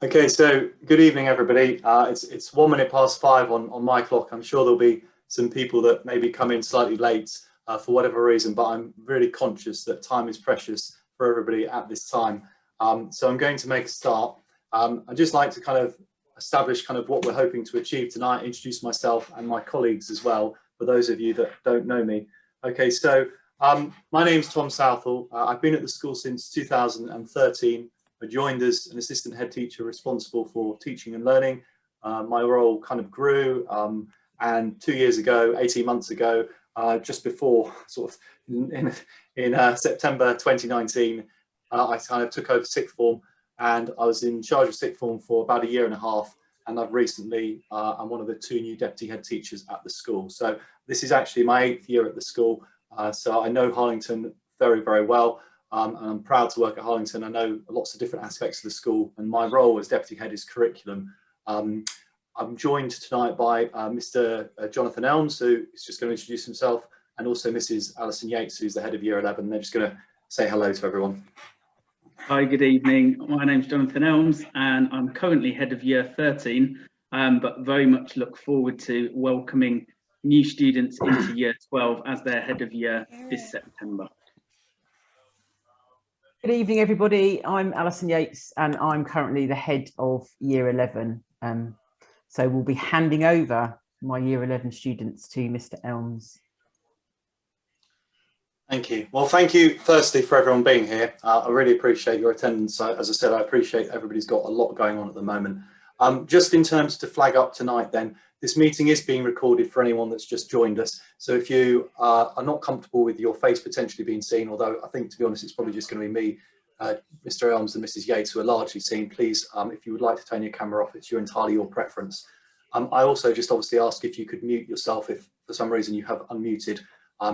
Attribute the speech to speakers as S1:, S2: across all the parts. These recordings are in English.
S1: Okay, so good evening, everybody. It's 1 minute past 5 on my clock. I'm sure there'll be some people that maybe come in slightly late for whatever reason, but I'm really conscious that time is precious for everybody at this time. So I'm going to make a start. I'd just like to kind of establish kind of what we're hoping to achieve tonight, introduce myself and my colleagues as well, for those of you that don't know me. Okay, so my name's Tom Southall. I've been at the school since 2013. I joined as an assistant head teacher responsible for teaching and learning. My role kind of grew, and 2 years ago, 18 months ago, just before sort of in September 2019, I kind of took over Sixth Form, and I was in charge of Sixth Form for about 1.5 years, and I've recently, I'm one of the 2 new deputy head teachers at the school. So this is actually my 8th year at the school, so I know Harlington very, very well. And I'm proud to work at Harlington. I know lots of different aspects of the school, and my role as deputy head is curriculum. I'm joined tonight by Mr. Jonathon Elmes, who is just going to introduce himself, and also Mrs Alison Yates, who's the head of Year 11. They're just going to say hello to everyone.
S2: Hi, good evening. My name's Jonathon Elmes, and I'm currently head of Year 13, but very much look forward to welcoming new students into Year 12 as their head of year this September.
S3: Good evening, everybody. I'm Alison Yates, and I'm currently the head of Year 11. So we'll be handing over my Year 11 students to Mr. Elmes.
S1: Thank you. Well, thank you firstly for everyone being here. I really appreciate your attendance. As I said, I appreciate everybody's got a lot going on at the moment. Just in terms to flag up tonight then, this meeting is being recorded for anyone that's just joined us. So if you are not comfortable with your face potentially being seen, although I think, to be honest, it's probably just going to be me, Mr. Elmes and Mrs. Yates, who are largely seen, please, if you would like to turn your camera off, it's entirely your preference. I also just obviously ask if you could mute yourself if for some reason you have unmuted,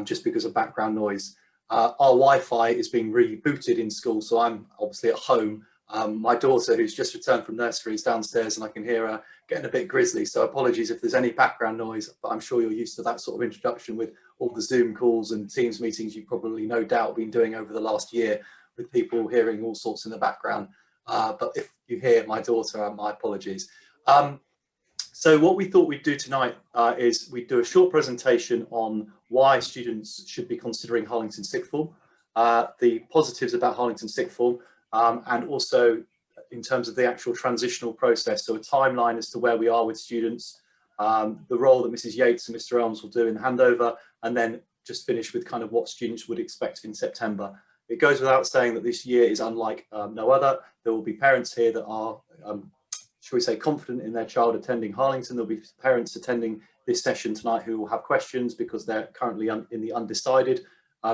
S1: just because of background noise. Our Wi-Fi is being rebooted in school, so I'm obviously at home. My daughter, who's just returned from nursery, is downstairs, and I can hear her getting a bit grisly, so apologies if there's any background noise, but I'm sure you're used to that sort of introduction with all the Zoom calls and Teams meetings you've probably no doubt been doing over the last year, with people hearing all sorts in the background. But if you hear my daughter, my apologies. So what we thought we'd do tonight is we'd do a short presentation on why students should be considering Harlington Sixth Form, the positives about Harlington Sixth Form, and also in terms of the actual transitional process, so a timeline as to where we are with students, the role that Mrs. Yates and Mr. Elmes will do in handover, and then just finish with kind of what students would expect in September. It goes without saying that this year is unlike no other. There will be parents here that are, shall we say, confident in their child attending Harlington. There'll be parents attending this session tonight who will have questions because they're currently in the undecided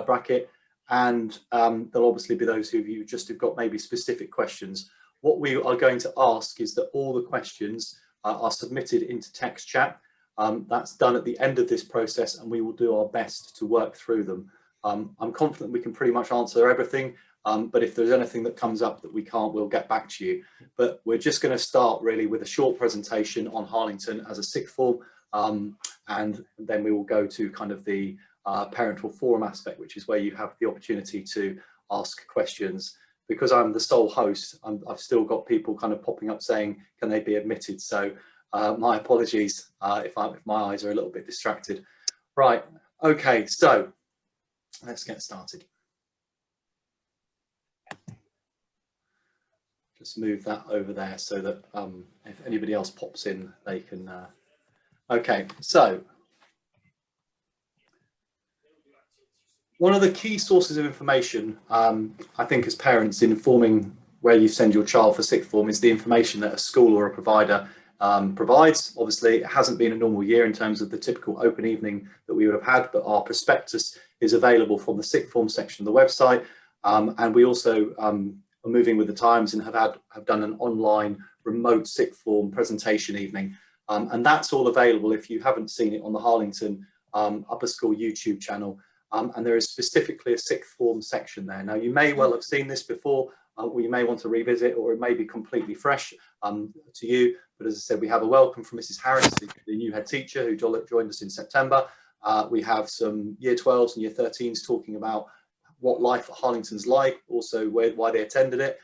S1: bracket. And there'll obviously be those who just have got maybe specific questions. What we are going to ask is that all the questions are submitted into text chat. That's done at the end of this process, and we will do our best to work through them. I'm confident we can pretty much answer everything, but if there's anything that comes up that we can't, we'll get back to you. But we're just going to start really with a short presentation on Harlington as a sixth form, and then we will go to kind of the parental forum aspect, which is where you have the opportunity to ask questions. Because I'm the sole host, I've still got people kind of popping up saying, can they be admitted? So my apologies if my eyes are a little bit distracted. Right, okay, so let's get started. Just move that over there so that if anybody else pops in, they can. Okay, so one of the key sources of information, I think, as parents in informing where you send your child for sixth form is the information that a school or a provider provides. Obviously, it hasn't been a normal year in terms of the typical open evening that we would have had, but our prospectus is available from the sixth form section of the website. And we also are moving with the times and have done an online remote sixth form presentation evening. And that's all available if you haven't seen it on the Harlington Upper School YouTube channel. And there is specifically a sixth form section there. Now, you may well have seen this before, or you may want to revisit, or it may be completely fresh to you. But as I said, we have a welcome from Mrs. Harris, the new head teacher who joined us in September. We have some Year 12s and Year 13s talking about what life at Harlington's like, also why they attended it.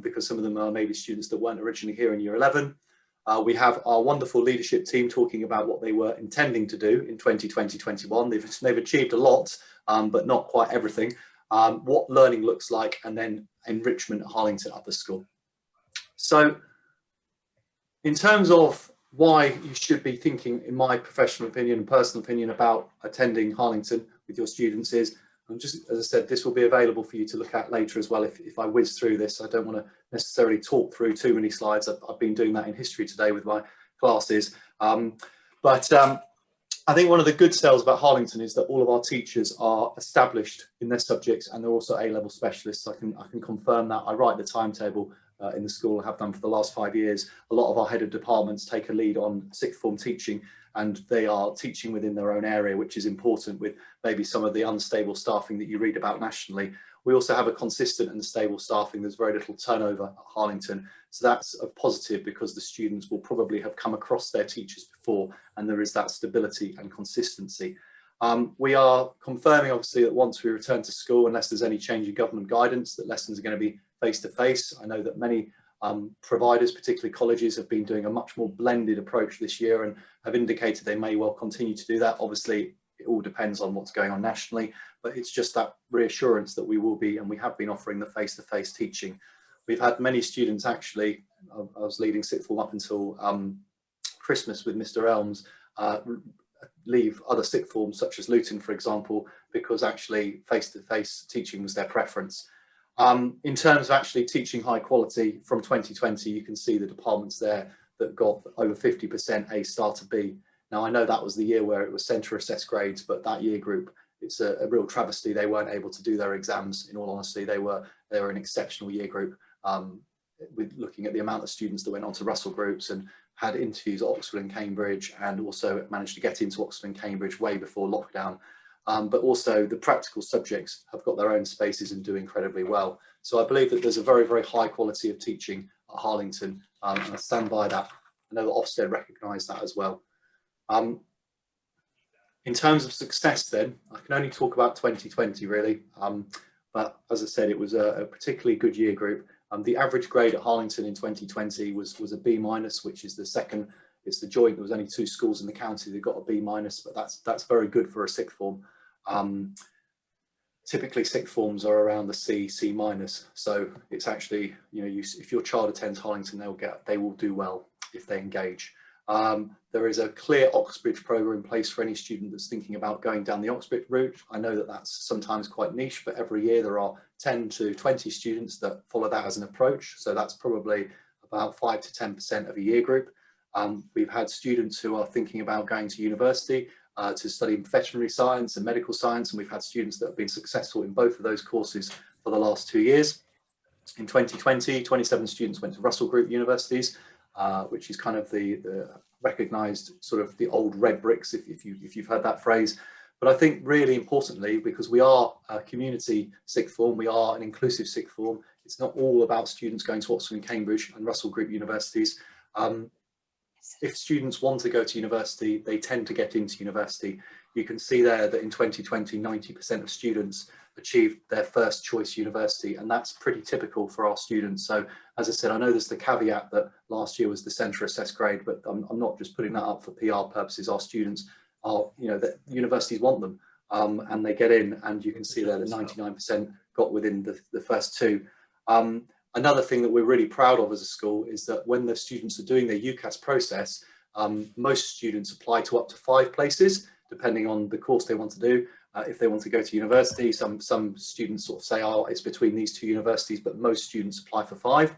S1: because some of them are maybe students that weren't originally here in year 11. We have our wonderful leadership team talking about what they were intending to do in 2020-21. They've achieved a lot, but not quite everything. What learning looks like, and then enrichment at Harlington Upper School. So in terms of why you should be thinking, in my professional opinion and personal opinion, about attending Harlington with your students is, just as I said, this will be available for you to look at later as well if I whiz through this. I don't want to necessarily talk through too many slides. I've been doing that in history today with my classes. I think one of the good sales about Harlington is that all of our teachers are established in their subjects, and they're also A-level specialists. I can confirm that. I write the timetable in the school, have done for the last 5 years. A lot of our head of departments take a lead on sixth form teaching, and they are teaching within their own area, which is important with maybe some of the unstable staffing that you read about nationally. We also have a consistent and stable staffing. There's very little turnover at Harlington. So that's a positive, because the students will probably have come across their teachers before, and there is that stability and consistency. We are confirming, obviously, that once we return to school, unless there's any change in government guidance, that lessons are going to be face-to-face. I know that many providers, particularly colleges, have been doing a much more blended approach this year and have indicated they may well continue to do that. Obviously, it all depends on what's going on nationally, but it's just that reassurance that we will be, and we have been, offering the face-to-face teaching. We've had many students, actually, I was leading sixth form up until Christmas with Mr Elmes, leave other sixth forms such as Luton, for example, because actually face-to-face teaching was their preference. In terms of actually teaching high quality from 2020, you can see the departments there that got over 50% A star to B. Now, I know that was the year where it was centre assessed grades, but that year group, it's a real travesty. They weren't able to do their exams. In all honesty, they were an exceptional year group, with looking at the amount of students that went on to Russell groups and had interviews at Oxford and Cambridge, and also managed to get into Oxford and Cambridge way before lockdown. But also the practical subjects have got their own spaces and do incredibly well. So I believe that there's a very, very high quality of teaching at Harlington, and I stand by that. I know that Ofsted recognise that as well. In terms of success then, I can only talk about 2020 really, but as I said, it was a particularly good year group. The average grade at Harlington in 2020 was a B-, which is the second. It's the joint. There was only 2 schools in the county that got a B-, but that's very good for a sixth form. Typically sixth forms are around the C-, so it's actually, you know, if your child attends Harlington, they will do well if they engage. There is a clear Oxbridge programme in place for any student that's thinking about going down the Oxbridge route. I know that that's sometimes quite niche, but every year there are 10 to 20 students that follow that as an approach. So that's probably about 5 to 10% of a year group. We've had students who are thinking about going to university to study veterinary science and medical science, and we've had students that have been successful in both of those courses for the last 2 years. In 2020, 27 students went to Russell Group universities, which is kind of the recognised sort of the old red bricks, if you've heard that phrase. But I think really importantly, because we are a community sixth form, we are an inclusive sixth form, it's not all about students going to Oxford and Cambridge and Russell Group universities. If students want to go to university, they tend to get into university. You can see there that in 2020, 90% of students achieved their first choice university, and that's pretty typical for our students. So as I said, I know there's the caveat that last year was the centre assessed grade, but I'm not just putting that up for PR purposes. Our students are, you know, the universities want them, and they get in, and you can see there that 99% got within the first 2. Another thing that we're really proud of as a school is that when the students are doing their UCAS process, most students apply to up to 5 places, depending on the course they want to do. If they want to go to university, some students sort of say, oh, it's between these 2 universities, but most students apply for 5.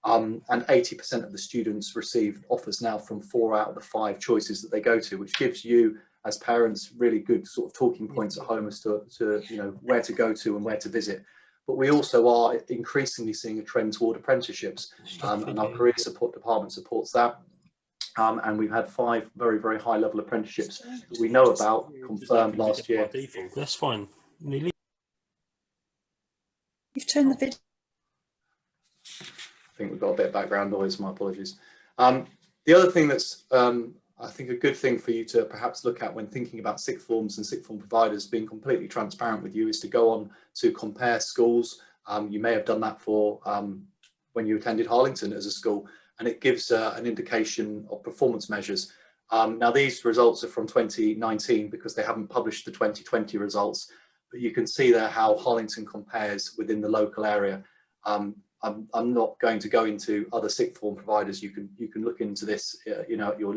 S1: And 80% of the students receive offers now from 4 out of the 5 choices that they go to, which gives you as parents really good sort of talking points at home as to you know, where to go to and where to visit. But we also are increasingly seeing a trend toward apprenticeships, and our career support department supports that. And we've had 5 very, very high level apprenticeships that we know about confirmed last year.
S4: That's fine.
S5: You've turned the video.
S1: I think we've got a bit of background noise, my apologies. The other thing that's I think a good thing for you to perhaps look at when thinking about sixth forms and sixth form providers, being completely transparent with you, is to go on to compare schools. You may have done that for when you attended Harlington as a school, and it gives an indication of performance measures. Now these results are from 2019 because they haven't published the 2020 results, but you can see there how Harlington compares within the local area. I'm not going to go into other sixth form providers. You can look into this, you know, at your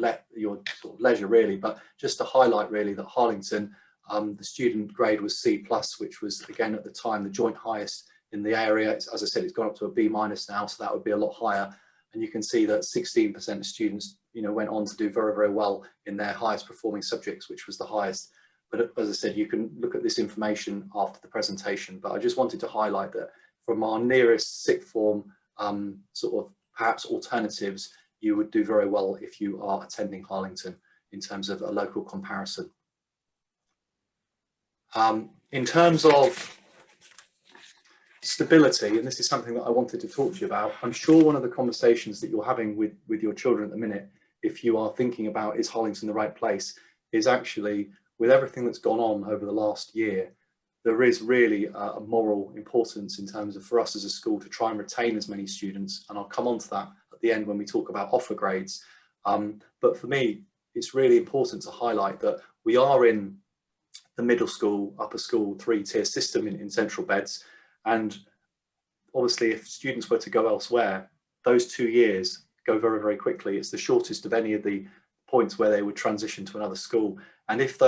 S1: sort of leisure really. But just to highlight really that Harlington, the student grade was C+, which was again at the time the joint highest in the area. As I said, it's gone up to a B- now, so that would be a lot higher. And you can see that 16% of students, you know, went on to do very, very well in their highest performing subjects, which was the highest. But as I said, you can look at this information after the presentation. But I just wanted to highlight that from our nearest sixth form sort of perhaps alternatives, you would do very well if you are attending Harlington in terms of a local comparison. In terms of stability, and this is something that I wanted to talk to you about, I'm sure one of the conversations that you're having with your children at the minute, if you are thinking about is Harlington the right place, is actually with everything that's gone on over the last year, there is really a moral importance in terms of for us as a school to try and retain as many students, and I'll come on to that at the end when we talk about offer grades. But for me, it's really important to highlight that we are in the middle school, upper school, 3-tier system in central beds. And obviously, if students were to go elsewhere, those 2 years go very, very quickly. It's the shortest of any of the points where they would transition to another school. And if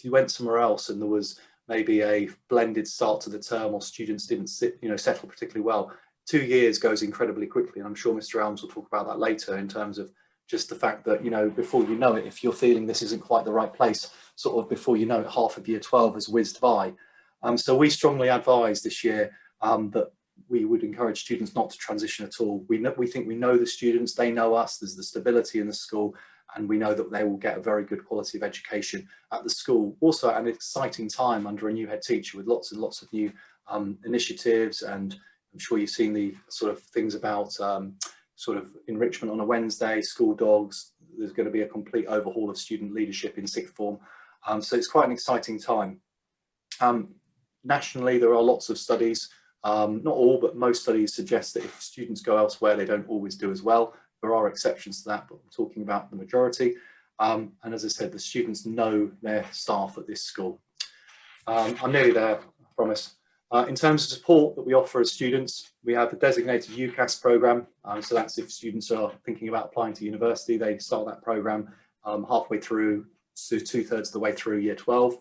S1: you went somewhere else and there was maybe a blended start to the term or students didn't settle particularly well, 2 years goes incredibly quickly. And I'm sure Mr. Elmes will talk about that later in terms of just the fact that, you know, before you know it, if you're feeling this isn't quite the right place, sort of before you know it, half of year 12 has whizzed by. So we strongly advise this year that we would encourage students not to transition at all. We think we know the students, they know us, there's the stability in the school, and we know that they will get a very good quality of education at the school. Also at an exciting time under a new head teacher with lots and lots of new initiatives, and I'm sure you've seen the sort of things about sort of enrichment on a Wednesday, school dogs. There's going to be a complete overhaul of student leadership in sixth form. So it's quite an exciting time. Nationally, there are lots of studies, not all, but most studies suggest that if students go elsewhere, they don't always do as well. There are exceptions to that, but we're talking about the majority. And as I said, the students know their staff at this school. I'm nearly there, I promise. In terms of support that we offer as students, we have a designated UCAS programme. So that's if students are thinking about applying to university, they start that programme halfway through, so 2/3 of the way through year 12.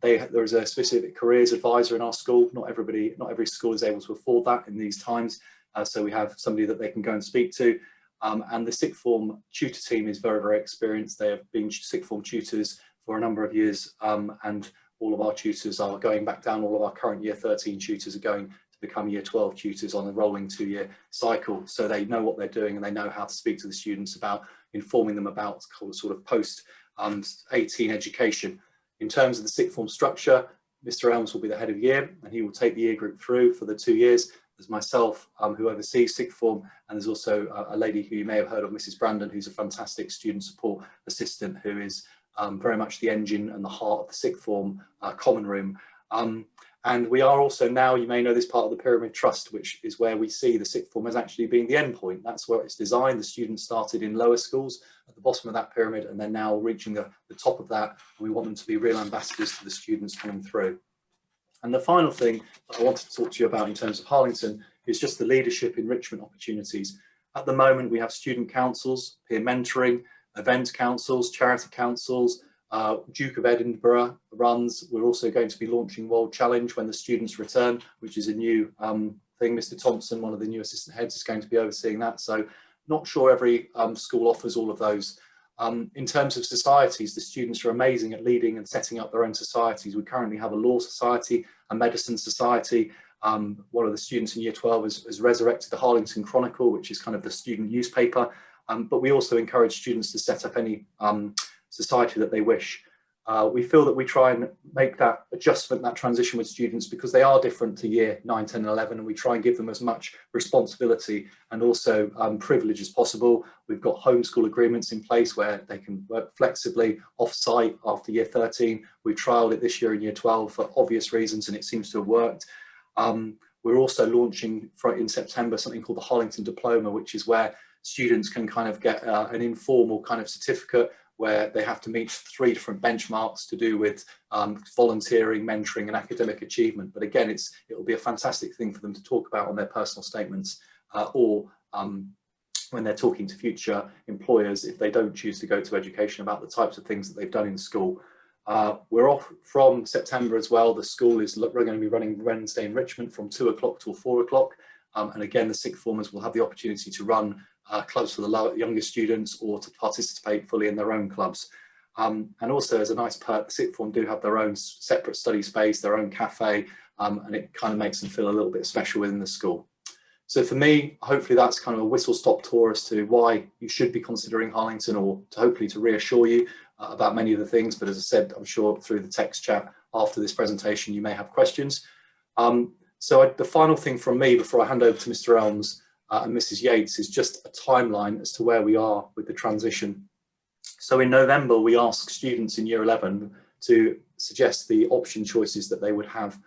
S1: There is a specific careers advisor in our school. Not every school is able to afford that in these times. So we have somebody that they can go and speak to. And the sixth form tutor team is very, very experienced. They have been sixth form tutors for a number of years. And all of our tutors are going back down. All of our current year 13 tutors are going to become year 12 tutors on a rolling 2-year cycle. So they know what they're doing and they know how to speak to the students about informing them about sort of post 18 education. In terms of the sixth form structure, Mr. Elmes will be the head of year and he will take the year group through for the 2 years. There's myself who oversees sixth form, and there's also a lady who you may have heard of, Mrs. Brandon, who's a fantastic student support assistant who is very much the engine and the heart of the sixth form common room. And we are also now, you may know this part of the Pyramid Trust, which is where we see the sixth form as actually being the end point. That's where it's designed. The students started in lower schools at the bottom of that pyramid, and they're now reaching the top of that. And we want them to be real ambassadors to the students coming through. And the final thing that I wanted to talk to you about in terms of Harlington is just the leadership enrichment opportunities. At the moment, we have student councils, peer mentoring, event councils, charity councils, Duke of Edinburgh runs. We're also going to be launching World Challenge when the students return, which is a new thing. Mr. Thompson, one of the new assistant heads, is going to be overseeing that. So not sure every school offers all of those. In terms of societies, the students are amazing at leading and setting up their own societies. We currently have a law society, a medicine society. One of the students in year 12 has resurrected the Harlington Chronicle, which is kind of the student newspaper. But we also encourage students to set up any society that they wish. We feel that we try and make that adjustment, that transition with students, because they are different to year 9, 10 and 11, and we try and give them as much responsibility and also privilege as possible. We've got homeschool agreements in place where they can work flexibly off-site after year 13. We trialled it this year in year 12 for obvious reasons, and it seems to have worked. We're also launching in September something called the Hollington Diploma, which is where students can kind of get an informal kind of certificate where they have to meet 3 different benchmarks to do with volunteering, mentoring and academic achievement. But again, it'll be a fantastic thing for them to talk about on their personal statements or when they're talking to future employers, if they don't choose to go to education, about the types of things that they've done in school. We're off from September as well. The school we're going to be running Wednesday Enrichment from 2 o'clock till 4 o'clock. And again, the sixth formers will have the opportunity to run clubs for the younger students or to participate fully in their own clubs. And also, as a nice perk, the sixth form do have their own separate study space, their own cafe, and it kind of makes them feel a little bit special within the school. So for me, hopefully that's kind of a whistle-stop tour as to why you should be considering Harlington, or hopefully to reassure you about many of the things. But as I said, I'm sure through the text chat after this presentation, you may have questions. So the final thing from me before I hand over to Mr. Elmes and Mrs. Yates is just a timeline as to where we are with the transition. So in November, we asked students in year 11 to suggest the option choices that they would have.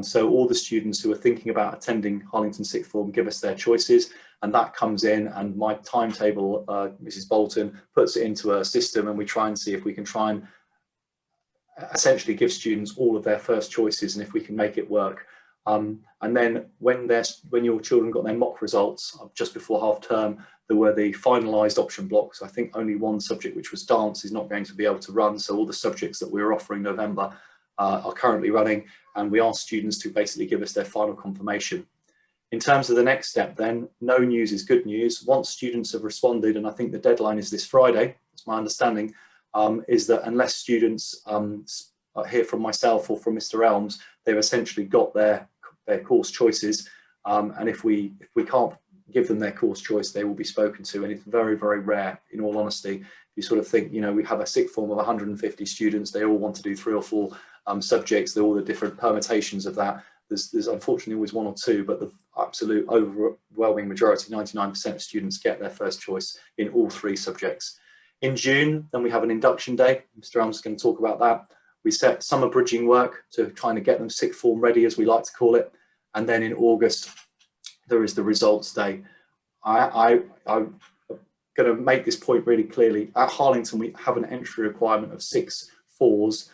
S1: So all the students who are thinking about attending Harlington Sixth Form give us their choices, and that comes in, and my timetable, Mrs. Bolton, puts it into a system, and we try and see if we can try and essentially give students all of their first choices and if we can make it work. And then when your children got their mock results just before half term, there were the finalised option blocks. I think only one subject, which was dance, is not going to be able to run. So all the subjects that we were offering November are currently running, and we asked students to basically give us their final confirmation. In terms of the next step then, no news is good news. Once students have responded, and I think the deadline is this Friday, that's my understanding, is that unless students hear from myself or from Mr. Elmes, they've essentially got their course choices, and if we can't give them their course choice, they will be spoken to, and it's very, very rare, in all honesty. You sort of think, you know, we have a sixth form of 150 students, they all want to do 3 or 4 subjects, they're all the different permutations of that. There's unfortunately always 1 or 2, but the absolute overwhelming majority, 99% of students, get their first choice in all 3 subjects. In June, then we have an induction day. Mr. Elmes is going to talk about that. We set summer bridging work to trying to get them sixth form ready, as we like to call it. And then in August, there is the results day. I'm going to make this point really clearly. At Harlington, we have an entry requirement of 6 4s.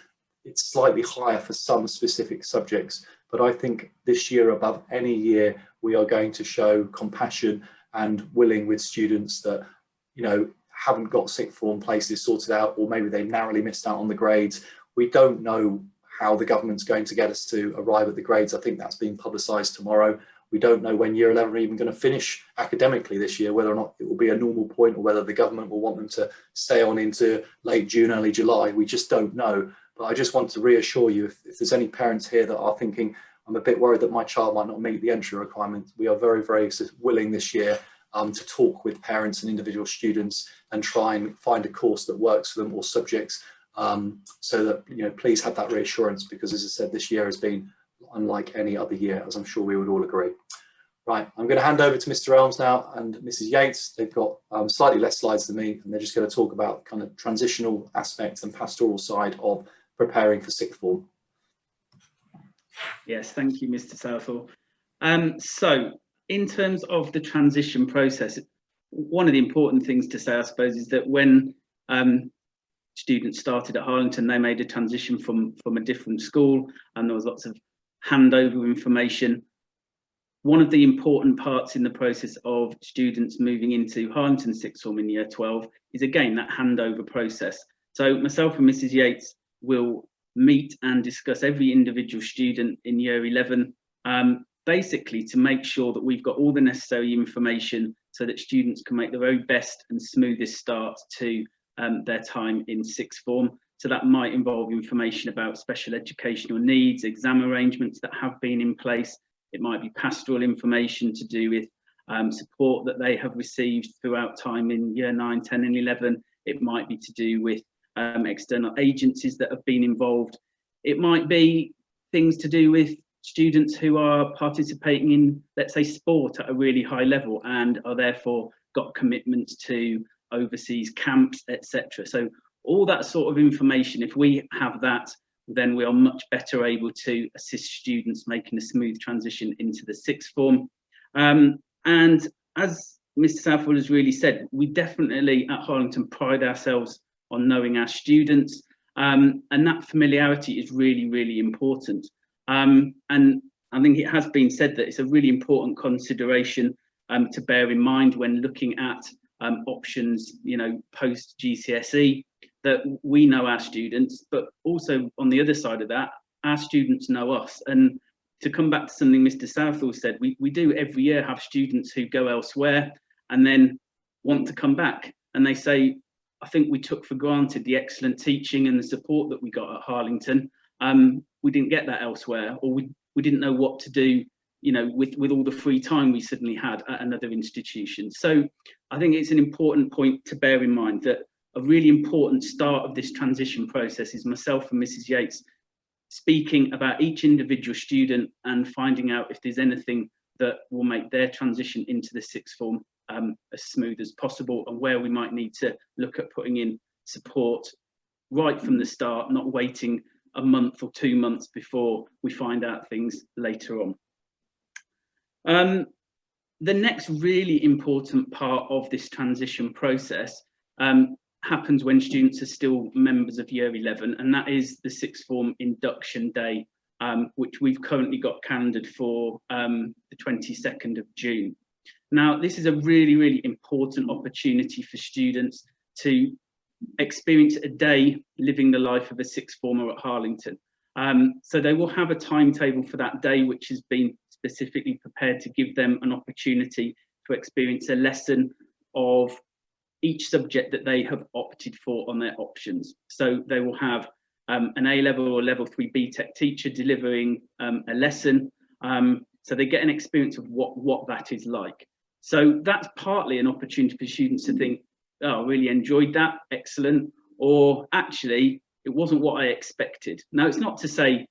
S1: It's slightly higher for some specific subjects, but I think this year, above any year, we are going to show compassion and willing with students that, you know, haven't got sixth form places sorted out, or maybe they narrowly missed out on the grades. We don't know how the government's going to get us to arrive at the grades. I think that's being publicised tomorrow. We don't know when year 11 are even going to finish academically this year, whether or not it will be a normal point or whether the government will want them to stay on into late June, early July. We just don't know. But I just want to reassure you, if there's any parents here that are thinking, I'm a bit worried that my child might not meet the entry requirements, we are very, very willing this year to talk with parents and individual students and try and find a course that works for them, or subjects, so that, you know, please have that reassurance, because as I said, this year has been unlike any other year, as I'm sure we would all agree. Right, I'm going to hand over to Mr. Elmes now and Mrs. Yates. They've got slightly less slides than me, and they're just going to talk about kind of transitional aspects and pastoral side of preparing for sixth form.
S2: Yes, thank you, Mr. Southall. So in terms of the transition process, one of the important things to say, I suppose, is that when students started at Harlington, they made a transition from a different school, and there was lots of handover information. One of the important parts in the process of students moving into Harlington Sixth Form in year 12 is, again, that handover process. So myself and Mrs. Yates will meet and discuss every individual student in year 11, basically to make sure that we've got all the necessary information so that students can make the very best and smoothest start to their time in sixth form. So that might involve information about special educational needs, exam arrangements that have been in place. It might be pastoral information to do with support that they have received throughout time in year 9, 10 and 11. It might be to do with external agencies that have been involved. It might be things to do with students who are participating in, let's say, sport at a really high level and are therefore got commitments to overseas camps, etc. So all that sort of information, if we have that, then we are much better able to assist students making a smooth transition into the sixth form. And as Mr Southall has really said, we definitely at Harlington pride ourselves on knowing our students, and that familiarity is really, really important. And I think it has been said that it's a really important consideration to bear in mind when looking at options, you know, post GCSE, that we know our students, but also on the other side of that, our students know us. And to come back to something Mr Southall said, we do every year have students who go elsewhere and then want to come back, and they say, I think we took for granted the excellent teaching and the support that we got at Harlington. We didn't get that elsewhere, or we didn't know what to do, you know, with all the free time we suddenly had at another institution. So I think it's an important point to bear in mind that a really important start of this transition process is myself and Mrs Yates speaking about each individual student and finding out if there's anything that will make their transition into the sixth form as smooth as possible, and where we might need to look at putting in support right from the start, not waiting a month or 2 months before we find out things later on. The next really important part of this transition process happens when students are still members of year 11, and that is the sixth form induction day, which we've currently got calendared for the 22nd of June. Now, this is a really, really important opportunity for students to experience a day living the life of a sixth former at Harlington. So they will have a timetable for that day, which has been specifically prepared to give them an opportunity to experience a lesson of each subject that they have opted for on their options. So they will have an A-level or level 3 BTEC teacher delivering a lesson, so they get an experience of what that is like. So that's partly an opportunity for students to think, oh, I really enjoyed that, excellent, or actually it wasn't what I expected. Now, it's not to say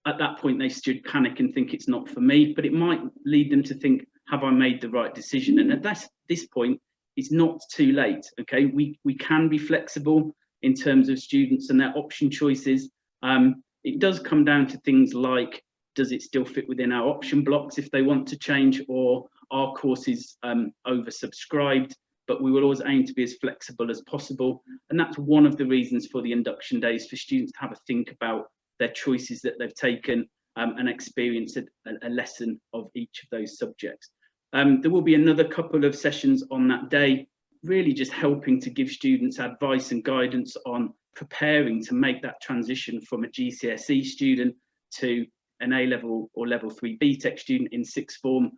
S2: at that point they should panic and think it's not for me, but it might lead them to think, have I made the right decision? And at this point, it's not too late. Okay, we can be flexible in terms of students and their option choices. It does come down to things like, does it still fit within our option blocks if they want to change, or are courses oversubscribed? But we will always aim to be as flexible as possible, and that's one of the reasons for the induction days, for students to have a think about their choices that they've taken and experience a lesson of each of those subjects. There will be another couple of sessions on that day, really just helping to give students advice and guidance on preparing to make that transition from a GCSE student to an A-level or level 3 BTEC student in sixth form.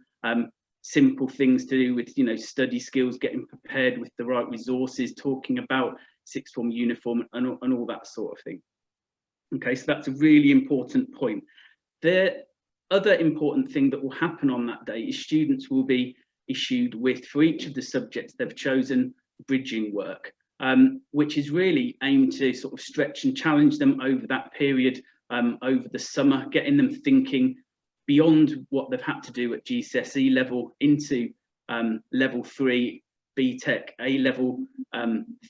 S2: Simple things to do with, you know, study skills, getting prepared with the right resources, talking about sixth form uniform and all that sort of thing. Okay, so that's a really important point. The other important thing that will happen on that day is students will be issued with, for each of the subjects they've chosen, bridging work, which is really aimed to sort of stretch and challenge them over that period, over the summer, getting them thinking beyond what they've had to do at GCSE level into level 3 BTEC A-level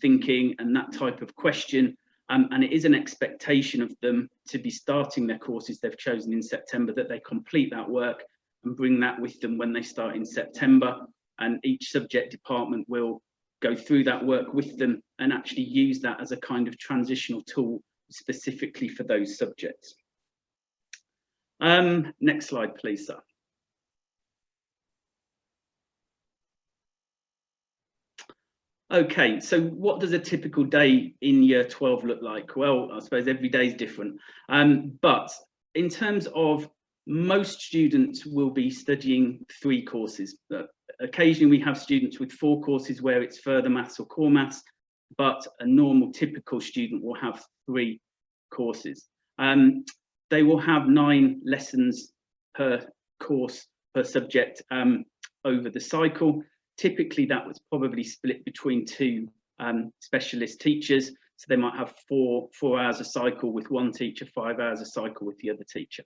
S2: thinking and that type of question. And it is an expectation of them to be starting their courses they've chosen in September, that they complete that work and bring that with them when they start in September. And each subject department will go through that work with them and actually use that as a kind of transitional tool specifically for those subjects. Next slide, please, sir. Okay, so what does a typical day in year 12 look like? Well, I suppose every day is different. But in terms of, most students will be studying 3 courses. Occasionally we have students with 4 courses where it's further maths or core maths, but a normal typical student will have 3 courses. They will have 9 lessons per course, per subject over the cycle. Typically that was probably split between 2 specialist teachers. So they might have 4 hours a cycle with one teacher, 5 hours a cycle with the other teacher.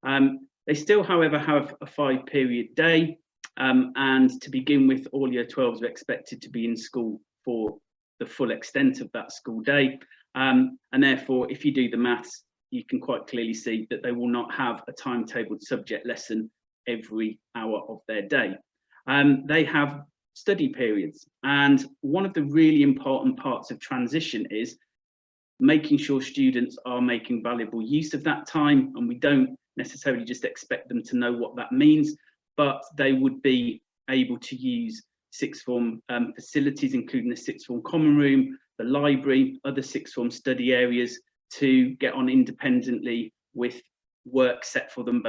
S2: They still, however, have a 5-period day. And to begin with, all year 12s are expected to be in school for the full extent of that school day. And therefore, if you do the maths, you can quite clearly see that they will not have a timetabled subject lesson every hour of their day. They have study periods, and one of the really important parts of transition is making sure students are making valuable use of that time, and we don't necessarily just expect them to know what that means, but they would be able to use sixth form facilities, including the sixth form common room, the library, other sixth form study areas, to get on independently with work set for them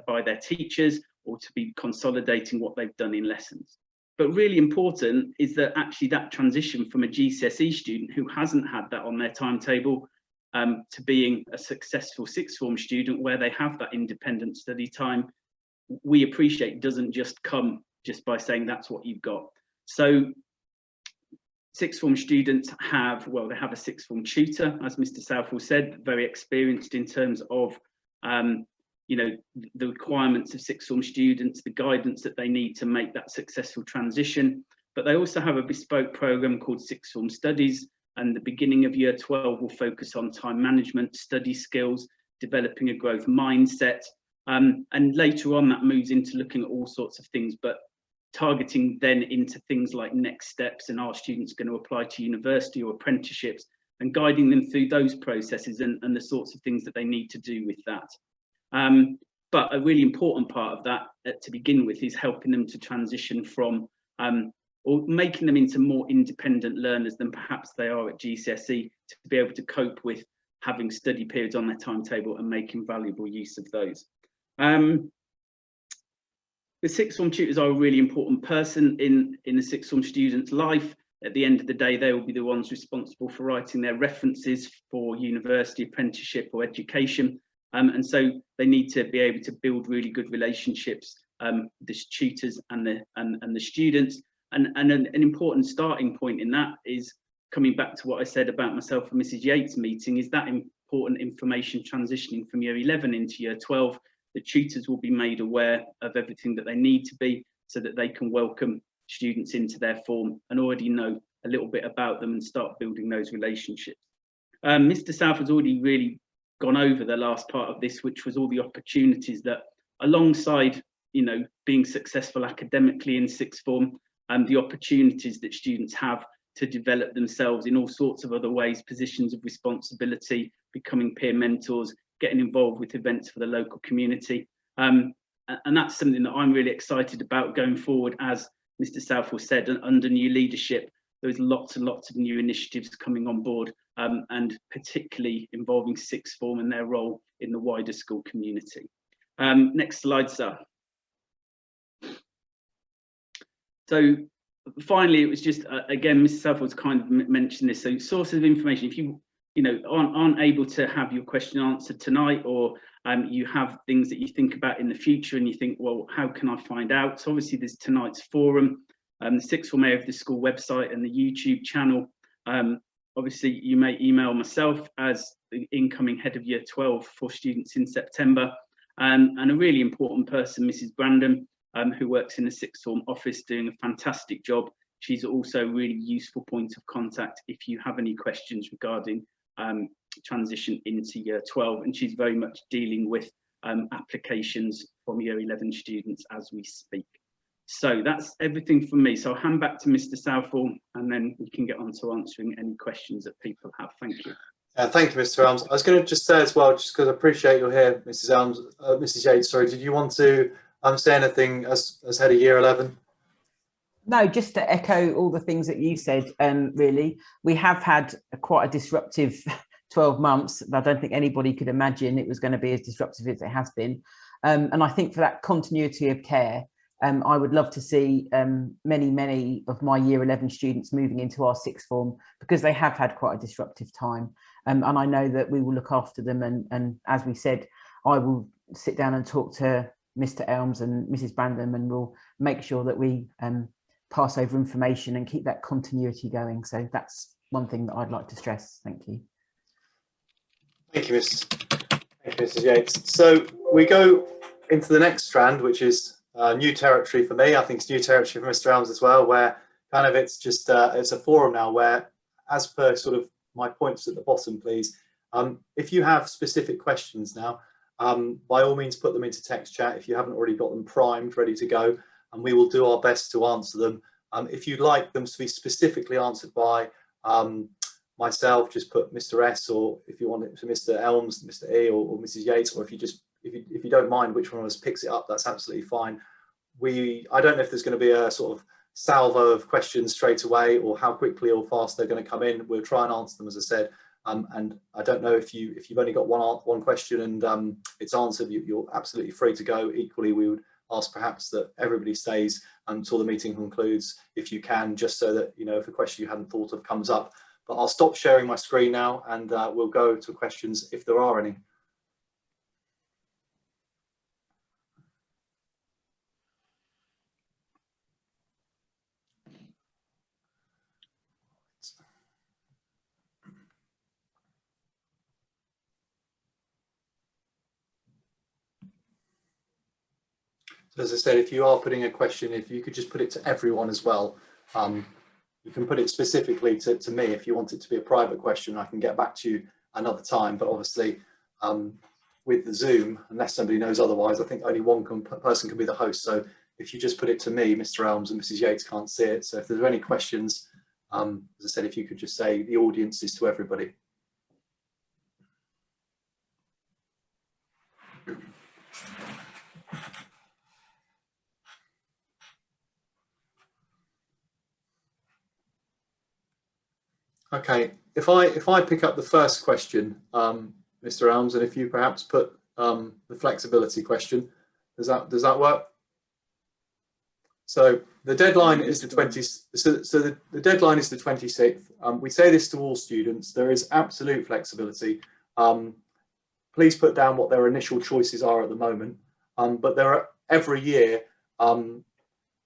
S2: by their teachers, or to be consolidating what they've done in lessons. But really important is that actually that transition from a GCSE student who hasn't had that on their timetable to being a successful sixth form student where they have that independent study time, we appreciate doesn't just come just by saying that's what you've got. So sixth form students have, well, they have a sixth form tutor, as Mr Southall said, very experienced in terms of you know, the requirements of sixth form students, the guidance that they need to make that successful transition. But they also have a bespoke programme called Sixth Form Studies, and the beginning of year 12 will focus on time management, study skills, developing a growth mindset, and later on that moves into looking at all sorts of things, but targeting then into things like next steps, and are students going to apply to university or apprenticeships, and guiding them through those processes and the sorts of things that they need to do with that. But a really important part of that to begin with is helping them to transition from or making them into more independent learners than perhaps they are at GCSE, to be able to cope with having study periods on their timetable and making valuable use of those. The sixth form tutors are a really important person in the sixth form student's life. At the end of the day, they will be the ones responsible for writing their references for university, apprenticeship or education. And so they need to be able to build really good relationships, the tutors and the students. And an important starting point in that is coming back to what I said about myself and Mrs Yates meeting, is that important information transitioning from year 11 into year 12. The tutors will be made aware of everything that they need to be, so that they can welcome students into their form and already know a little bit about them and start building those relationships. Mr South has already really gone over the last part of this, which was all the opportunities that, alongside, you know, being successful academically in sixth form, and the opportunities that students have to develop themselves in all sorts of other ways, positions of responsibility, becoming peer mentors, getting involved with events for the local community. And that's something that I'm really excited about going forward. As Mr Southall said, under new leadership, there's lots and lots of new initiatives coming on board, and particularly involving sixth form and their role in the wider school community. Next slide, sir. So finally, it was just, again, Mr Southall's kind of mentioned this. So sources of information, if you know, aren't able to have your question answered tonight, or you have things that you think about in the future and you think, well, how can I find out? So obviously there's tonight's forum, the sixth form area of the school website and the YouTube channel. Obviously you may email myself as the incoming head of year 12 for students in September, and a really important person, Mrs Brandon, who works in the sixth form office, doing a fantastic job. She's also a really useful point of contact if you have any questions regarding transition into year 12, and she's very much dealing with applications from year 11 students as we speak. So that's everything from me. So I'll hand back to Mr Southall, and then we can get on to answering any questions that people have. Thank you.
S1: Thank you, Mr Elmes. I was going to just say as well, just because I appreciate you're here, Mrs Elmes, Mrs Yates, sorry, did you want to say anything as head of year 11?
S3: No, just to echo all the things that you said, really. We have had quite a disruptive 12 months. I don't think anybody could imagine it was going to be as disruptive as it has been. And I think for that continuity of care, I would love to see many of my year 11 students moving into our sixth form, because they have had quite a disruptive time. And I know that we will look after them. And as we said, I will sit down and talk to Mr Elmes and Mrs Brandon, and we'll make sure that we pass over information and keep that continuity going. So that's one thing that I'd like to stress. Thank you.
S1: Thank you, Mrs Yates. So we go into the next strand, which is new territory for me. I think it's new territory for Mr Elmes as well, where kind of it's just it's a forum now where, as per sort of my points at the bottom, please, If you have specific questions now, by all means put them into text chat if you haven't already got them primed, ready to go, and we will do our best to answer them. If you'd like them to be specifically answered by myself, just put Mr. S, or if you want it to Mr. Elmes, Mr. E, or Mrs. Yates, or if you don't mind which one of us picks it up, that's absolutely fine. I don't know if there's going to be a sort of salvo of questions straight away, or how quickly or fast they're going to come in. We'll try and answer them, as I said. And I don't know if you've only got one question and it's answered, you're absolutely free to go. Equally, we would ask perhaps that everybody stays until the meeting concludes, if you can, just so that, you know, if a question you hadn't thought of comes up. But I'll stop sharing my screen now, and we'll go to questions if there are any. So as I said, if you are putting a question, if you could just put it to everyone as well. You can put it specifically to me. If you want it to be a private question, I can get back to you another time. But obviously, with the Zoom, unless somebody knows otherwise, I think only one person can be the host. So if you just put it to me, Mr. Elmes and Mrs. Yates can't see it. So if there's any questions, as I said, if you could just say the audience is to everybody. Okay, if I pick up the first question, Mr. Elmes, and if you perhaps put the flexibility question, does that work? So the deadline is the 20th. So the deadline is the 26th. We say this to all students. There is absolute flexibility. Please put down what their initial choices are at the moment. But there are every year.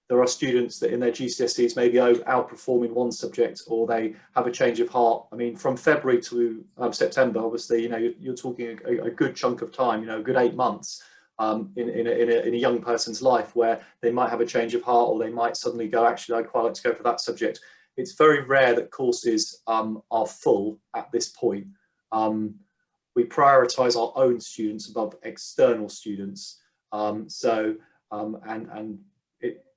S1: There are students that in their GCSEs maybe outperform in one subject, or they have a change of heart. I mean, from February to September, obviously, you know, you're talking a good chunk of time, you know, a good 8 months in a young person's life, where they might have a change of heart, or they might suddenly go, actually, I'd quite like to go for that subject. It's very rare that courses are full at this point. We prioritise our own students above external students.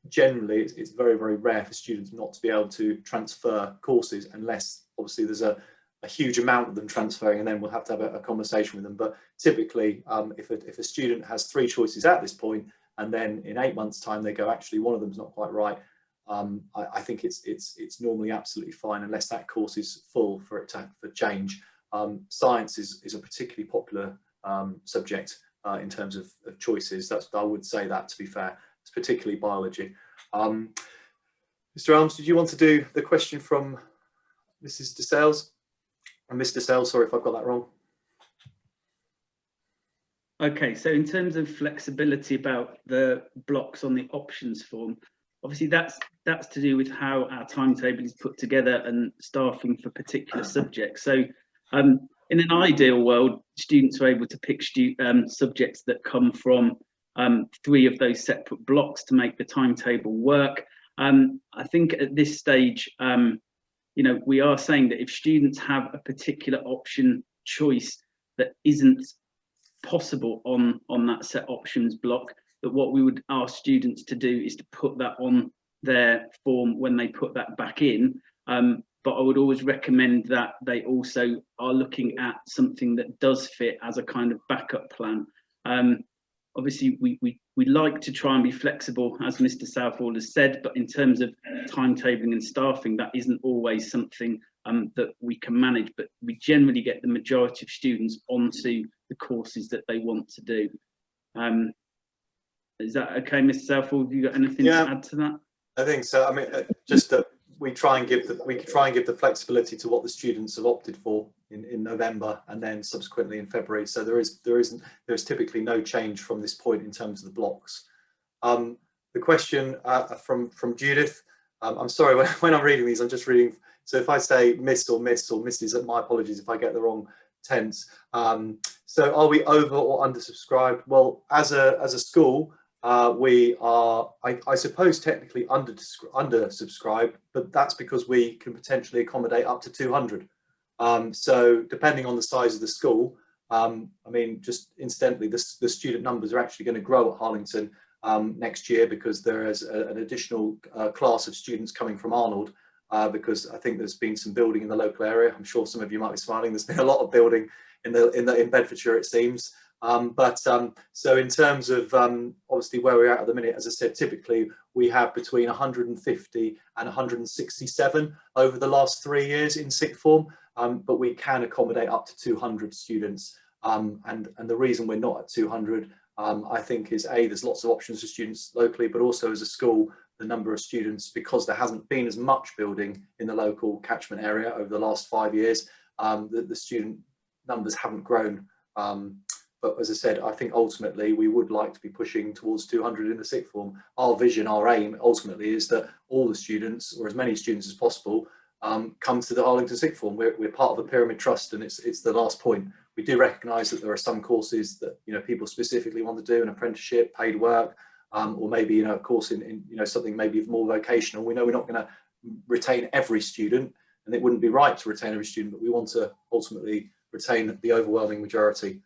S1: Generally, it's very, very rare for students not to be able to transfer courses, unless obviously there's a huge amount of them transferring, and then we'll have to have a conversation with them. But typically, if a student has 3 choices at this point, and then in 8 months' time they go, actually one of them's not quite right, I think it's normally absolutely fine, unless that course is full for it to change. Science is a particularly popular subject in terms of choices. I would say that, to be fair. It's particularly biology. Mr. Elmes, did you want to do the question from Mrs. DeSales? And Mr. DeSales, sorry if I've got that wrong.
S2: Okay, so in terms of flexibility about the blocks on the options form, obviously that's to do with how our timetable is put together and staffing for particular subjects. So in an ideal world, students are able to pick subjects that come from 3 of those separate blocks to make the timetable work. I think at this stage, you know, we are saying that if students have a particular option choice that isn't possible on that set options block, that what we would ask students to do is to put that on their form when they put that back in. But I would always recommend that they also are looking at something that does fit as a kind of backup plan. Obviously, we like to try and be flexible, as Mr. Southall has said, but in terms of timetabling and staffing, that isn't always something that we can manage. But we generally get the majority of students onto the courses that they want to do. Is that okay, Mr. Southall? Have you got anything to add to that?
S1: I think so. I mean, just that we try and give the flexibility to what the students have opted for in November, and then subsequently in February. So there's typically no change from this point in terms of the blocks. The question from Judith. I'm sorry, when I'm reading these, I'm just reading. So if I say Miss or Mrs, my apologies if I get the wrong tense. So are we over or undersubscribed? Well, as a school, we are, I suppose, technically undersubscribed, but that's because we can potentially accommodate up to 200. So depending on the size of the school, I mean, just incidentally, the student numbers are actually going to grow at Harlington next year, because there is an additional class of students coming from Arnold, because I think there's been some building in the local area. I'm sure some of you might be smiling. There's been a lot of building in Bedfordshire, it seems. So in terms of obviously where we're at the minute, as I said, typically we have between 150 and 167 over the last 3 years in sixth form, but we can accommodate up to 200 students. And the reason we're not at 200, I think, is there's lots of options for students locally, but also as a school, the number of students, because there hasn't been as much building in the local catchment area over the last 5 years, the student numbers haven't grown. But as I said, I think ultimately we would like to be pushing towards 200 in the sixth form. Our vision, our aim ultimately is that all the students, or as many students as possible, come to the Harlington Sixth Form. We're part of a pyramid trust, and it's the last point. We do recognise that there are some courses that people specifically want to do, an apprenticeship, paid work, or maybe a course in something maybe more vocational. We know we're not going to retain every student, and it wouldn't be right to retain every student, but we want to ultimately retain the overwhelming majority.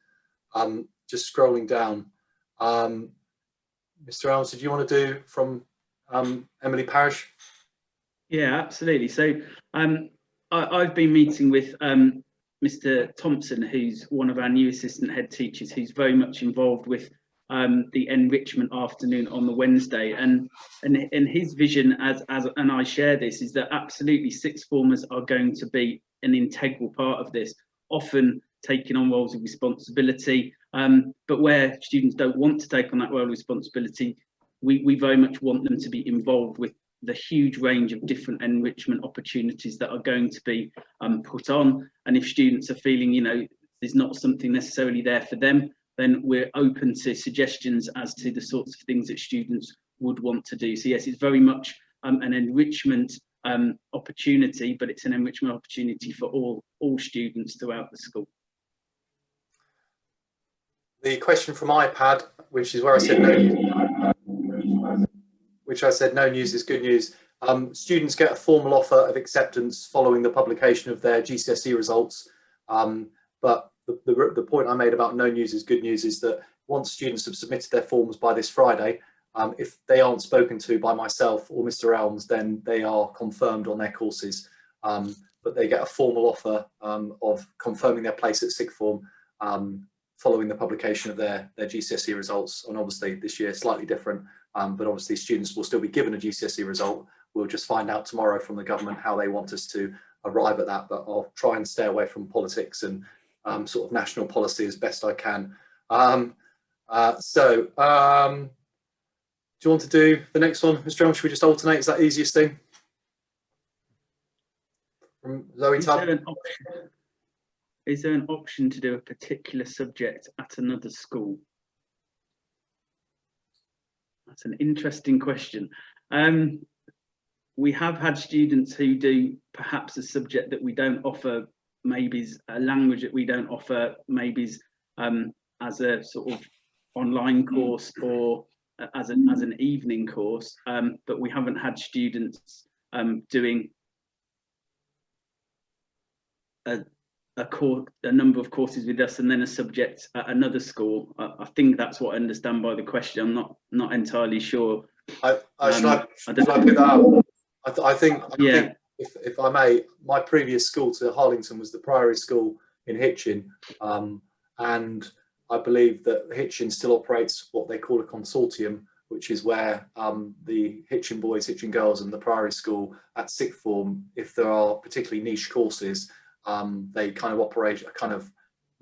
S1: Just scrolling down, Mr. Elmes, did you want to do from Emily Parish?
S2: Yeah, absolutely. So I've been meeting with Mr. Thompson, who's one of our new assistant head teachers, who's very much involved with the enrichment afternoon on the Wednesday, and his vision, and I share this, is that absolutely sixth formers are going to be an integral part of this, often taking on roles of responsibility, but where students don't want to take on that role of responsibility, we very much want them to be involved with the huge range of different enrichment opportunities that are going to be put on. And if students are feeling there's not something necessarily there for them, then we're open to suggestions as to the sorts of things that students would want to do. So yes, it's very much an enrichment opportunity, but it's an enrichment opportunity for all students throughout the school.
S1: The question from iPad, which is where I said no news is good news. Students get a formal offer of acceptance following the publication of their GCSE results. But the point I made about no news is good news is that once students have submitted their forms by this Friday, if they aren't spoken to by myself or Mr. Elmes, then they are confirmed on their courses. But they get a formal offer of confirming their place at sixth form following the publication of their GCSE results. And obviously this year slightly different, but obviously students will still be given a GCSE result. We'll just find out tomorrow from the government how they want us to arrive at that, but I'll try and stay away from politics and sort of national policy as best I can. Do you want to do the next one, Mr. Elmes? Should we just alternate? Is that the easiest thing? From Zoe Tubb?
S2: Is there an option to do a particular subject at another school? That's an interesting question. We have had students who do perhaps a subject that we don't offer, maybe a language that we don't offer, maybe as a sort of online course or as an evening course, but we haven't had students doing a number of courses with us and then a subject at another school. I think that's what I understand by the question. I'm not entirely sure.
S1: Should I pick that up? I think if I may, my previous school to Harlington was the Priory School in Hitchin, and I believe that Hitchin still operates what they call a consortium, which is where the Hitchin boys, Hitchin girls and the Priory School at sixth form, if there are particularly niche courses, they kind of operate a kind of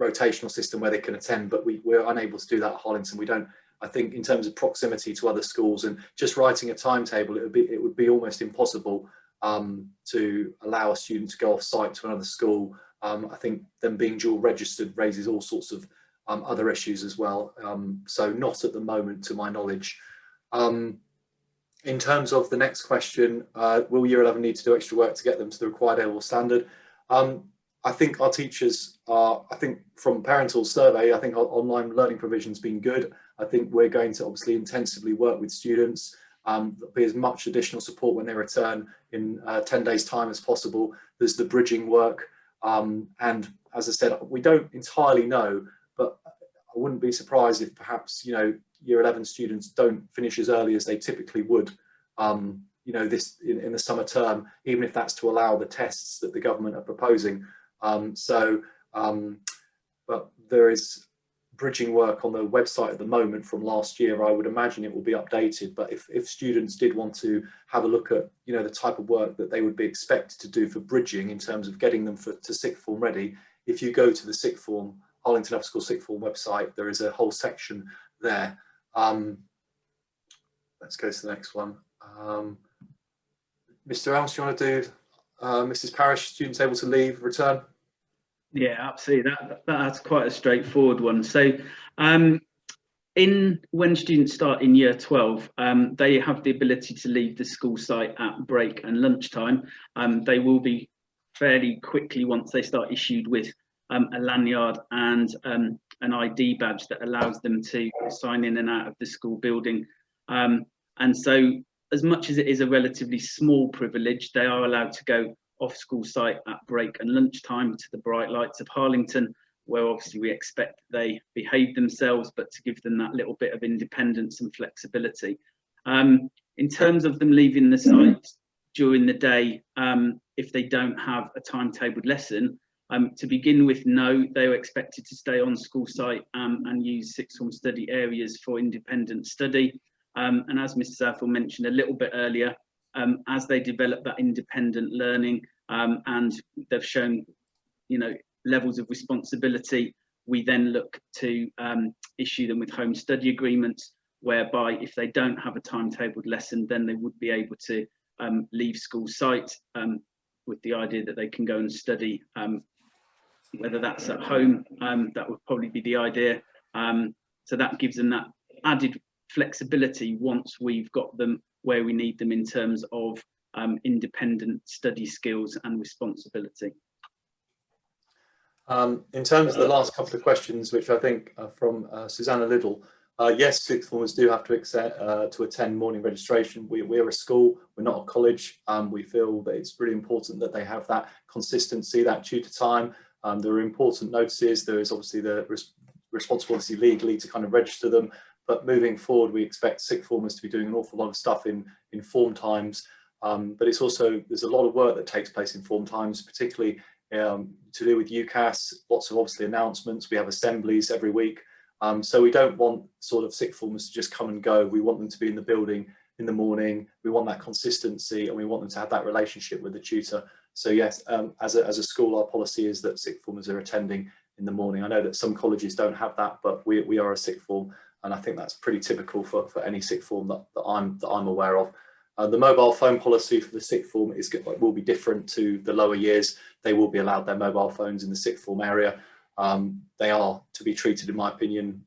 S1: rotational system where they can attend, but we're unable to do that at Harlington. We don't, I think in terms of proximity to other schools and just writing a timetable, it would be almost impossible to allow a student to go off site to another school. I think them being dual registered raises all sorts of other issues as well. So not at the moment, to my knowledge. In terms of the next question, will Year 11 need to do extra work to get them to the required A-level standard? I think our teachers are, I think from parental survey, I think our online learning provision has been good. I think we're going to obviously intensively work with students. There'll be as much additional support when they return in 10 days time as possible. There's the bridging work And as I said, we don't entirely know, but I wouldn't be surprised if perhaps, you know, year 11 students don't finish as early as they typically would, you know, this in the summer term, even if that's to allow the tests that the government are proposing. But there is bridging work on the website at the moment from last year. I would imagine it will be updated, but if students did want to have a look at, you know, the type of work that they would be expected to do for bridging in terms of getting them to sixth form ready, if you go to the sixth form, Harlington Upper School Sixth Form website, there is a whole section there. Let's go to the next one. Mr. Elmes, do you want to do Mrs. Parish, students able to leave, return?
S2: Yeah, absolutely. That's quite a straightforward one. So when students start in year 12, they have the ability to leave the school site at break and lunchtime. They will be fairly quickly, once they start, issued with a lanyard and an ID badge that allows them to sign in and out of the school building. And so, as much as it is a relatively small privilege, they are allowed to go off school site at break and lunchtime to the bright lights of Harlington, where obviously we expect they behave themselves, but to give them that little bit of independence and flexibility. In terms of them leaving the site during the day, if they don't have a timetabled lesson, to begin with, no, they were expected to stay on school site and use sixth form study areas for independent study. And as Mr. Southall mentioned a little bit earlier, as they develop that independent learning and they've shown, you know, levels of responsibility, we then look to issue them with home study agreements, whereby if they don't have a timetabled lesson, then they would be able to leave school site with the idea that they can go and study, whether that's at home. That would probably be the idea. So that gives them that added flexibility once we've got them where we need them in terms of independent study skills and responsibility.
S1: In terms of the last couple of questions, which I think are from Susanna Liddle, yes, sixth formers do have to attend morning registration. We're a school, we're not a college. We feel that it's really important that they have that consistency, that tutor time. There are important notices. There is obviously the responsibility legally to kind of register them. But moving forward, we expect sixth formers to be doing an awful lot of stuff in form times. But it's also, there's a lot of work that takes place in form times, particularly to do with UCAS, lots of obviously announcements. We have assemblies every week. So we don't want sort of sixth formers to just come and go. We want them to be in the building in the morning. We want that consistency and we want them to have that relationship with the tutor. So yes, as a school, our policy is that sixth formers are attending in the morning. I know that some colleges don't have that, but we are a sixth form. And I think that's pretty typical for any sixth form that I'm aware of. The mobile phone policy for the sixth form will be different to the lower years. They will be allowed their mobile phones in the sixth form area. They are to be treated, in my opinion,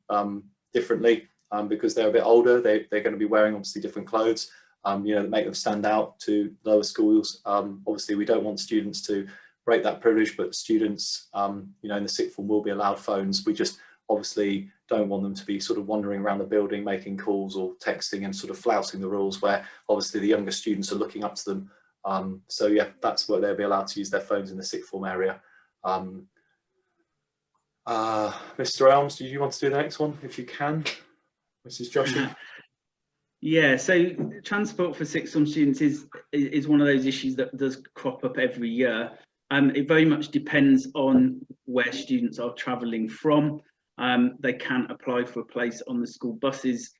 S1: differently because they're a bit older. They're going to be wearing obviously different clothes, you know, that make them stand out to lower schools. Obviously, we don't want students to break that privilege, but students, you know, in the sixth form will be allowed phones. We just obviously don't want them to be sort of wandering around the building making calls or texting and sort of flouting the rules where obviously the younger students are looking up to them. So yeah, that's where they'll be allowed to use their phones in the sixth form area. Mr. Elmes, do you want to do the next one if you can? Mrs. Joshi?
S2: Yeah, so transport for sixth form students is one of those issues that does crop up every year. It very much depends on where students are travelling from. They can apply for a place on the school buses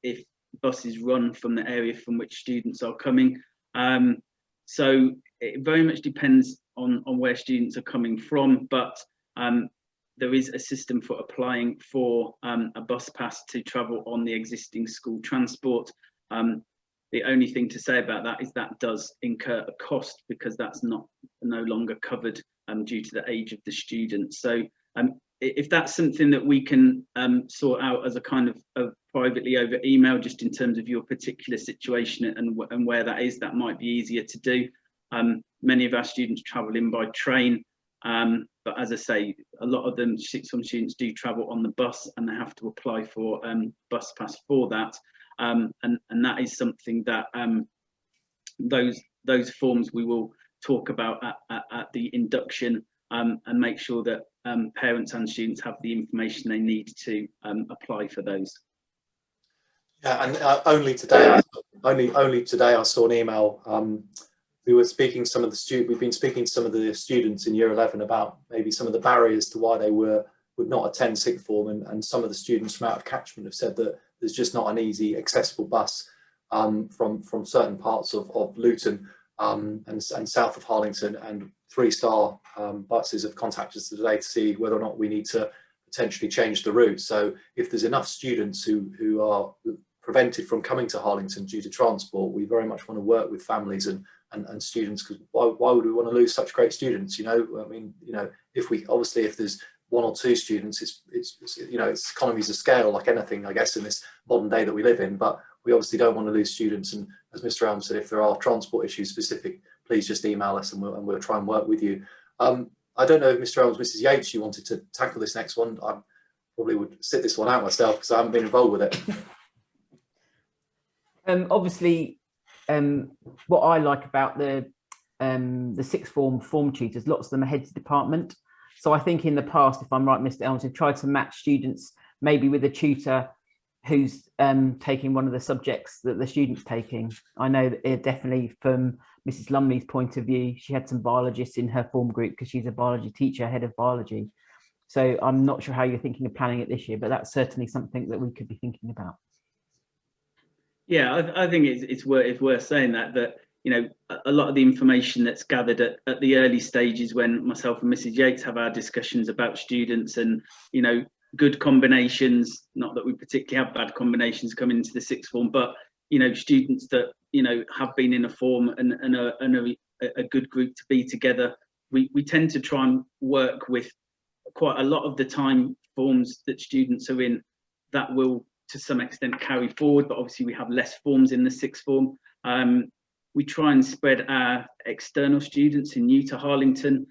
S2: if buses run from the area from which students are coming. So it very much depends on where students are coming from, but there is a system for applying for a bus pass to travel on the existing school transport. The only thing to say about that is that does incur a cost because that's no longer covered due to the age of the student. So if that's something that we can sort out as a kind of privately over email, just in terms of your particular situation and where that is, that might be easier to do. Many of our students travel in by train, but as I say, a lot of them, sixth form students do travel on the bus and they have to apply for bus pass for that. And that is something that those forms we will talk about at the induction, and make sure that parents and students have the information they need to apply for those.
S1: Yeah, and only today I saw an email. We were speaking to some of the we've been speaking to some of the students in year 11 about maybe some of the barriers to why they would not attend sixth form, and some of the students from out of catchment have said that there's just not an easy accessible bus from certain parts of Luton and south of Harlington, and 3-star buses have contacted us today to see whether or not we need to potentially change the route. So if there's enough students who are prevented from coming to Harlington due to transport, we very much want to work with families and students, because why would we want to lose such great students? You know, I mean, you know, if there's 1 or 2 students, it's you know, it's economies of scale like anything, I guess, in this modern day that we live in. But we obviously don't want to lose students, and as Mr. Elmes said, if there are transport issues specific, please just email us and we'll try and work with you. I don't know if Mr. Elmes, Mrs. Yates, you wanted to tackle this next one. I probably would sit this one out myself because I haven't been involved with it.
S3: Obviously, what I like about the sixth form tutors, lots of them are heads of department. So I think in the past, if I'm right, Mr. Elmes, we've tried to match students maybe with a tutor who's taking one of the subjects that the student's taking. I know that it definitely, from Mrs. Lumley's point of view, she had some biologists in her form group because she's a biology teacher, head of biology. So I'm not sure how you're thinking of planning it this year, but that's certainly something that we could be thinking about.
S2: Yeah, I think it's worth saying that you know, a lot of the information that's gathered at the early stages when myself and Mrs. Yates have our discussions about students and, you know, good combinations, not that we particularly have bad combinations coming into the sixth form, but, you know, students that, you know, have been in a form and are a good group to be together. We tend to try and work with quite a lot of the time forms that students are in that will to some extent carry forward, but obviously we have less forms in the sixth form. We try and spread our external students who are new to Harlington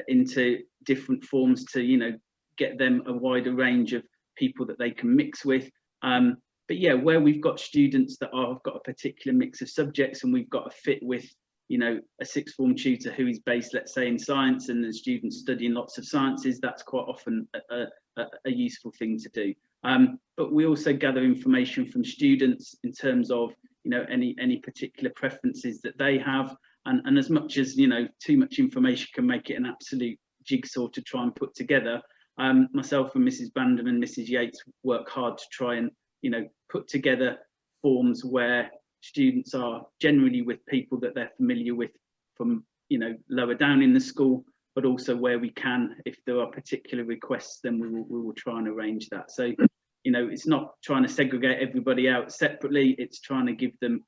S2: into different forms to, you know, get them a wider range of people that they can mix with. But yeah, where we've got students that have got a particular mix of subjects and we've got a fit with, you know, a sixth form tutor who is based, let's say, in science, and the students studying lots of sciences, that's quite often a useful thing to do. But we also gather information from students in terms of, you know, any particular preferences that they have, and as much as, you know, too much information can make it an absolute jigsaw to try and put together, myself and Mrs. Bandham and Mrs. Yates work hard to try and, you know, put together forms where students are generally with people that they're familiar with from, you know, lower down in the school, but also where we can, if there are particular requests, then we will try and arrange that. So, you know, it's not trying to segregate everybody out separately, it's trying to give them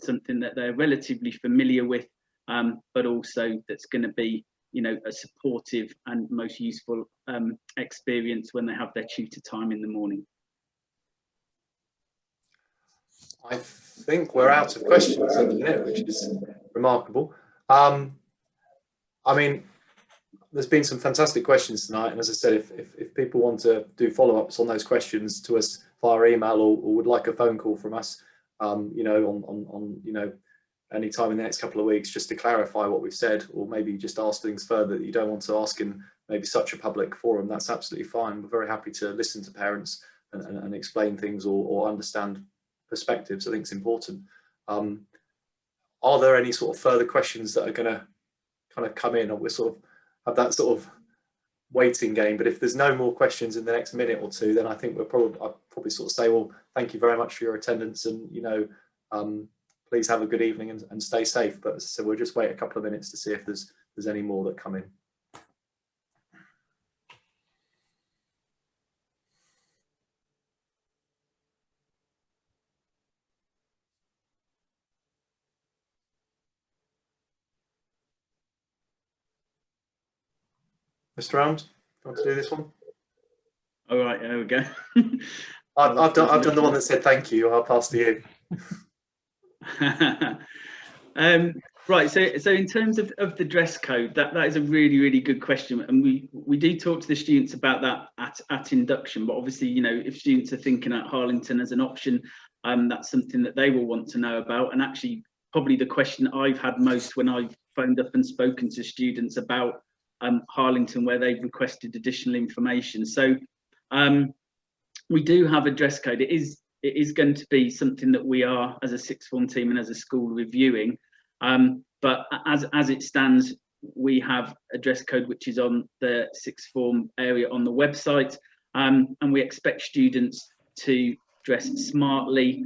S2: something that they're relatively familiar with, but also that's going to be, you know, a supportive and most useful experience when they have their tutor time in the morning.
S1: I think we're out of questions at the minute, which is remarkable. I mean, there's been some fantastic questions tonight, and as I said, if people want to do follow-ups on those questions to us via email or would like a phone call from us, you know, on you know, any time in the next couple of weeks, just to clarify what we've said, or maybe just ask things further that you don't want to ask in maybe such a public forum, that's absolutely fine. We're very happy to listen to parents and explain things or understand perspectives. I think it's important. Are there any sort of further questions that are going to kind of come in, or we're sort of have that sort of waiting game? But if there's no more questions in the next minute or two, then I think I'll probably sort of say, well, thank you very much for your attendance, and, you know, please have a good evening and stay safe. But as I said, we'll just wait a couple of minutes to see if there's any more that come in. Mr. Elmes, do you want to do this one?
S2: All right, there we go.
S1: I've done the one that said thank you. I'll pass to you.
S2: Right, so in terms of the dress code, that is a really good question, and we do talk to the students about that at induction. But obviously, you know, if students are thinking at Harlington as an option, that's something that they will want to know about, and actually probably the question I've had most when I've phoned up and spoken to students about Harlington, where they've requested additional information. So we do have a dress code. It is going to be something that we are, as a sixth form team and as a school, reviewing. But as it stands, we have a dress code which is on the sixth form area on the website, and we expect students to dress smartly,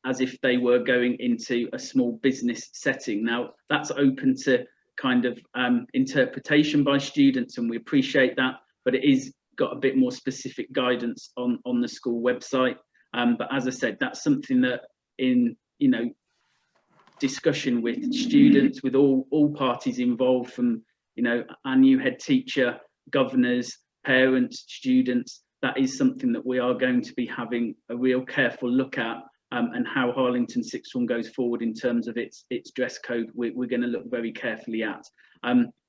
S2: as if they were going into a small business setting. Now, that's open to kind of interpretation by students, and we appreciate that, but it is got a bit more specific guidance on the school website. But as I said, that's something that in, you know, discussion with students, with all parties involved, from, you know, our new head teacher, governors, parents, students, that is something that we are going to be having a real careful look at, and how Harlington Sixth Form goes forward in terms of its dress code, we're going to look very carefully at.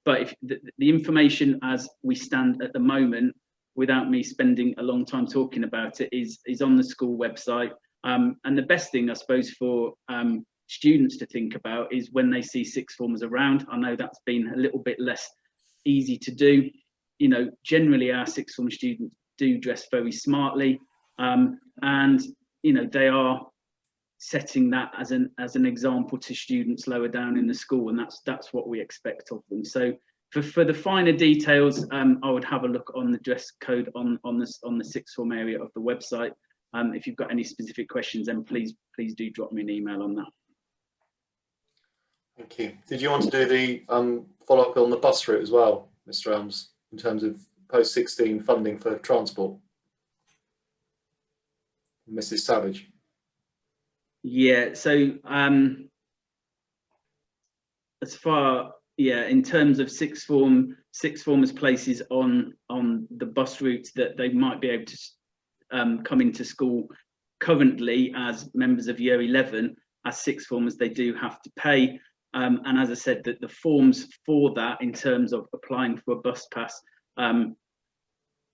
S2: But if the information as we stand at the moment, without me spending a long time talking about it, is on the school website. And the best thing, I suppose, for students to think about is when they see sixth formers around. I know that's been a little bit less easy to do. You know, generally our sixth form students do dress very smartly, and you know, they are setting that as an example to students lower down in the school, and that's what we expect of them. So for the finer details, I would have a look on the dress code on the sixth form area of the website. If you've got any specific questions, then please do drop me an email on that.
S1: Thank you. Did you want to do the follow-up on the bus route as well, Mr. Elmes, in terms of post-16 funding for transport? Mrs. Savage.
S2: Yeah, so as far, yeah, in terms of sixth formers places on the bus routes that they might be able to come into school currently as members of year 11, as sixth formers they do have to pay, and as I said, that the forms for that in terms of applying for a bus pass,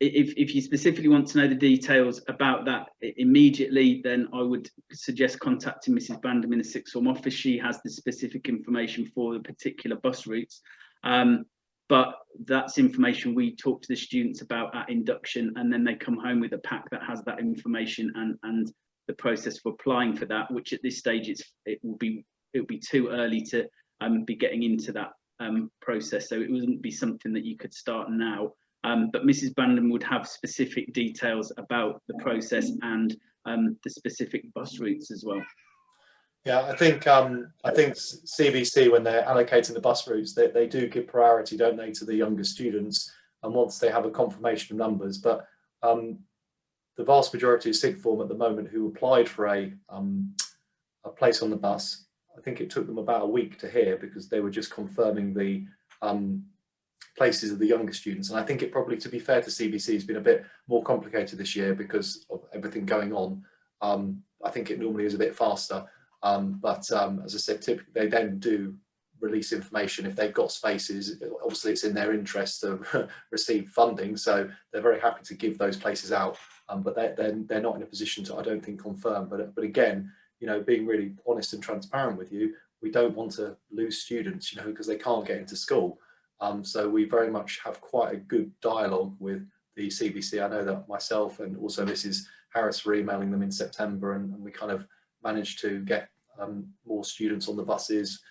S2: if you specifically want to know the details about that immediately, then I would suggest contacting Mrs. Bandham in the sixth form office. She has the specific information for the particular bus routes. But that's information we talk to the students about at induction, and then they come home with a pack that has that information and the process for applying for that, which at this stage it will be too early to be getting into that process. So it wouldn't be something that you could start now. But Mrs. Bandham would have specific details about the process and the specific bus routes as well.
S1: Yeah, I think CVC, when they're allocating the bus routes, they do give priority, don't they, to the younger students, and once they have a confirmation of numbers. But the vast majority of sixth form at the moment who applied for a place on the bus, I think it took them about a week to hear, because they were just confirming the places of the younger students. And I think it probably, to be fair to CVC, has been a bit more complicated this year because of everything going on. I think it normally is a bit faster. But as I said, typically they then do release information if they've got spaces. Obviously, it's in their interest to receive funding, so they're very happy to give those places out. But they're not in a position to, I don't think, confirm. But again, you know, being really honest and transparent with you, we don't want to lose students, you know, because they can't get into school. So we very much have quite a good dialogue with the CVC. I know that myself and also Mrs. Harris were emailing them in September, and we kind of managed to get more students on the buses,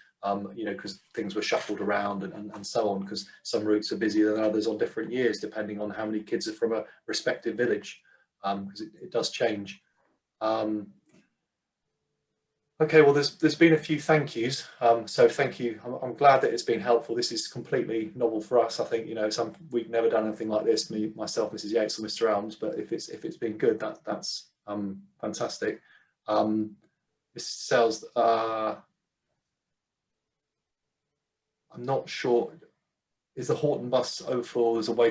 S1: you know, because things were shuffled around and so on, because some routes are busier than others on different years, depending on how many kids are from a respective village, because it does change. Okay, well, there's been a few thank yous, so thank you. I'm glad that it's been helpful. This is completely novel for us. I think, you know, we've never done anything like this, myself, Mrs. Yates, or Mr. Elmes. But if it's been good, that's fantastic. This sells. I'm not sure. Is the Horton bus overfull? There's a wait